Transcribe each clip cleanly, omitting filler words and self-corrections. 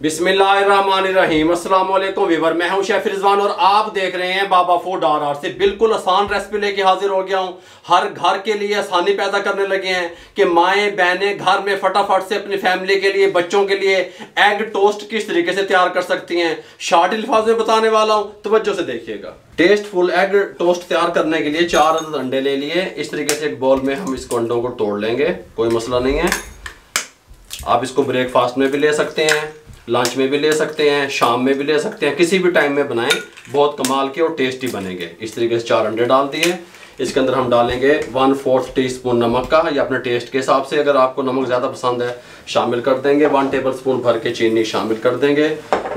बिस्मिल्लाहिर्रहमानिर्रहीम। अस्सलाम वालेकुम व्यूअर, मैं हूं शेफ रिजवान और आप देख रहे हैं बाबा फूड RR से बिल्कुल आसान रेसिपी लेके हाजिर हो गया हूं। हर घर के लिए आसानी पैदा करने लगे हैं कि माएँ बहनें घर में फटाफट से अपनी फैमिली के लिए, बच्चों के लिए एग टोस्ट किस तरीके से तैयार कर सकती हैं। शॉर्ट अल्फाज में बताने वाला हूं, तवज्जो से देखिएगा। टेस्टफुल एग टोस्ट तैयार करने के लिए 4 अदद अंडे ले लिए। इस तरीके से एक बॉल में हम इसको अंडों को तोड़ लेंगे, कोई मसला नहीं है। आप इसको ब्रेकफास्ट में भी ले सकते हैं, लंच में भी ले सकते हैं, शाम में भी ले सकते हैं, किसी भी टाइम में बनाएं, बहुत कमाल के और टेस्टी बनेंगे। इस तरीके से 4 अंडे डाल दिए। इसके अंदर हम डालेंगे 1/4 टीस्पून नमक का, या अपने टेस्ट के हिसाब से, अगर आपको नमक ज़्यादा पसंद है शामिल कर देंगे। 1 टेबलस्पून भर के चीनी शामिल कर देंगे।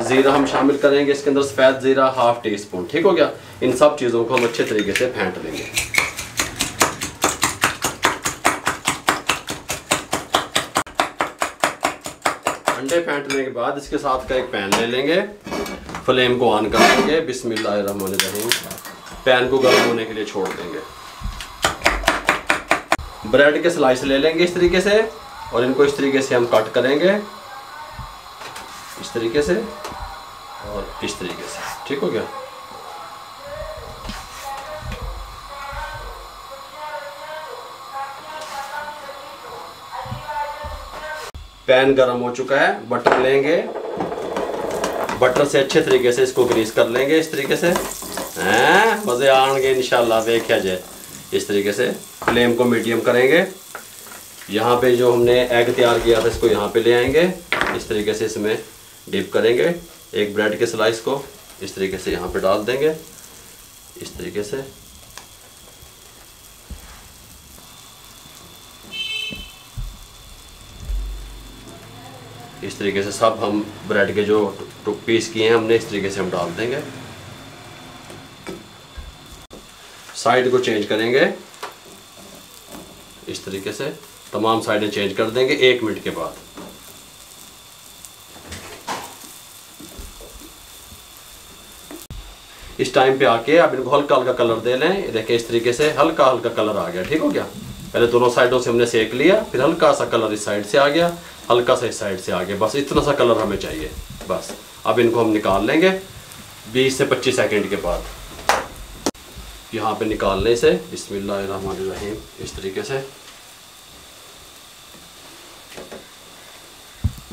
ज़ीरा हम शामिल करेंगे इसके अंदर, सफ़ेद ज़ीरा 1/2 टीस्पून। ठीक हो गया। इन सब चीज़ों को हम अच्छे तरीके से फेंट लेंगे। अंडे फेंटने के बाद इसके साथ का एक पैन ले लेंगे, फ्लेम को ऑन कर देंगे। बिस्मिल्लाहिर्रहमानिर्रहीम। पैन को गर्म होने के लिए छोड़ देंगे। ब्रेड के स्लाइस ले लेंगे इस तरीके से, और इनको इस तरीके से हम कट करेंगे, इस तरीके से और इस तरीके से। ठीक हो गया। पैन गरम हो चुका है, बटर लेंगे, बटर से अच्छे तरीके से इसको ग्रीस कर लेंगे इस तरीके से। मज़े आएंगे इंशाल्लाह, देखा जाए। इस तरीके से फ्लेम को मीडियम करेंगे। यहाँ पे जो हमने एग तैयार किया था इसको यहाँ पे ले आएंगे, इस तरीके से इसमें डिप करेंगे। एक ब्रेड के स्लाइस को इस तरीके से यहाँ पे डाल देंगे, इस तरीके से। इस तरीके से सब हम ब्रेड के जो पीस किए हैं हमने, इस तरीके से हम डाल देंगे। साइड को चेंज करेंगे इस तरीके से, तमाम साइडें चेंज कर देंगे 1 मिनट के बाद। इस टाइम पे आके आप इनको हल्का हल्का कलर दे लें। देखिए इस तरीके से हल्का हल्का कलर आ गया। ठीक हो गया। पहले दोनों साइडों से हमने सेक लिया, फिर हल्का सा कलर इस साइड से आ गया, हल्का सा इस साइड से आ गया। बस इतना सा कलर हमें चाहिए बस। अब इनको हम निकाल लेंगे 20 से 25 सेकंड के बाद। यहाँ पे निकालने से बिस्मिल्लाहिर्रहमानिर्रहीम इस तरीके से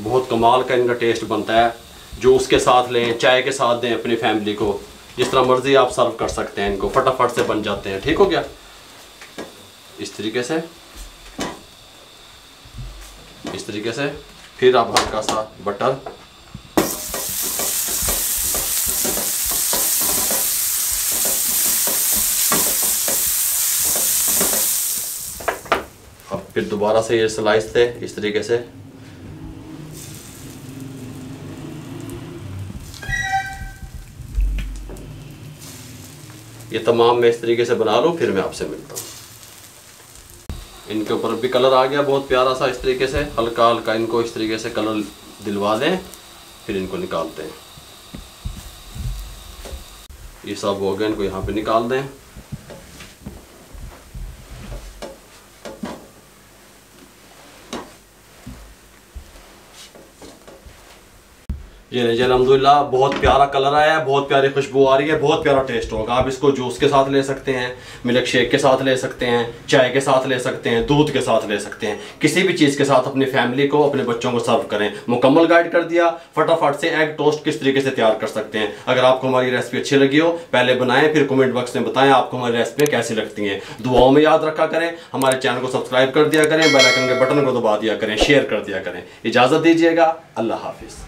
बहुत कमाल का इनका टेस्ट बनता है। जो उसके साथ लें, चाय के साथ दें अपनी फैमिली को, जिस तरह मर्जी आप सर्व कर सकते हैं इनको, फटाफट से बन जाते हैं। ठीक हो गया। इस तरीके से, इस तरीके से। फिर आप हल्का सा बटर, अब फिर दोबारा से ये स्लाइस थे इस तरीके से। ये तमाम मैं इस तरीके से बना लूं, फिर मैं आपसे मिलता हूँ। इनके ऊपर भी कलर आ गया बहुत प्यारा सा। इस तरीके से हल्का हल्का इनको इस तरीके से कलर दिलवा दें, फिर इनको निकालते हैं। ये सब हो गया, इनको यहाँ पे निकाल दें। ये अल्हम्दुलिल्लाह बहुत प्यारा कलर आया है, बहुत प्यारी खुशबू आ रही है, बहुत प्यारा टेस्ट होगा। आप इसको जूस के साथ ले सकते हैं, मिल्क शेक के साथ ले सकते हैं, चाय के साथ ले सकते हैं, दूध के साथ ले सकते हैं, किसी भी चीज़ के साथ अपनी फैमिली को, अपने बच्चों को सर्व करें। मुकम्मल गाइड कर दिया फटाफट से एग टोस्ट किस तरीके से तैयार कर सकते हैं। अगर आपको हमारी रेसिपी अच्छी लगी हो, पहले बनाएं, फिर कमेंट बॉक्स में बताएं आपको हमारी रेसिपी कैसी लगती हैं। दुआओं में याद रखा करें, हमारे चैनल को सब्सक्राइब कर दिया करें, बेल आइकन के बटन को दबा दिया करें, शेयर कर दिया करें। इजाज़त दीजिएगा। अल्लाह हाफिज़।